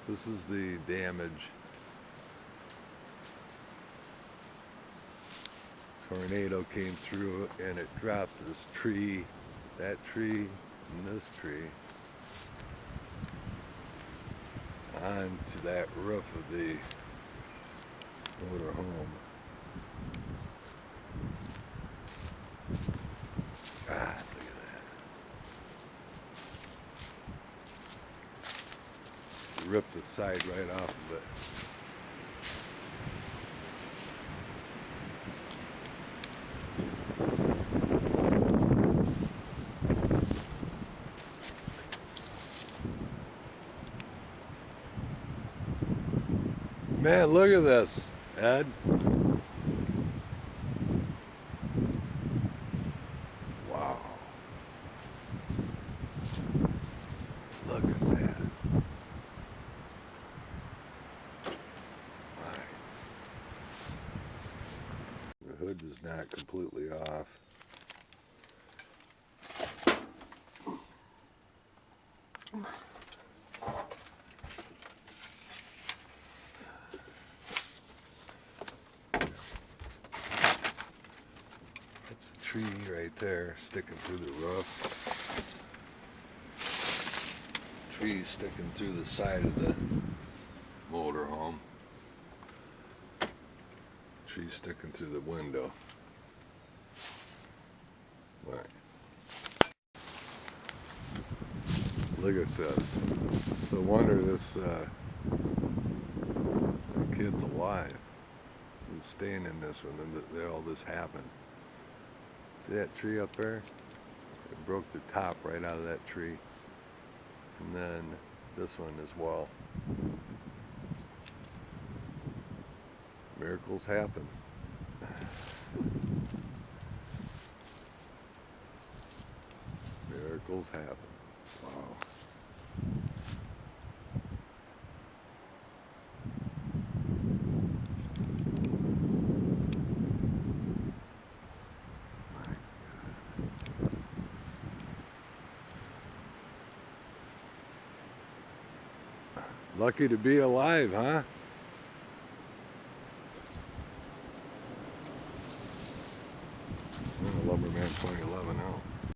This is the damage. Tornado came through and it dropped this tree, that tree, and this tree onto that roof of the motor home. Ah, look at that. Ripped the side right off of it. Man, look at this, Ed. Wow. Look at that. The hood is not completely off. That's a tree right there sticking through the roof. Tree sticking through the side of the motorhome. Tree sticking through the window. Right. Look at this. It's a wonder this kid's alive. He's staying in this one and all this happened. See that tree up there? It broke the top right out of that tree. And then this one as well. Miracles happen. Miracles happen. Wow. Lucky to be alive, huh?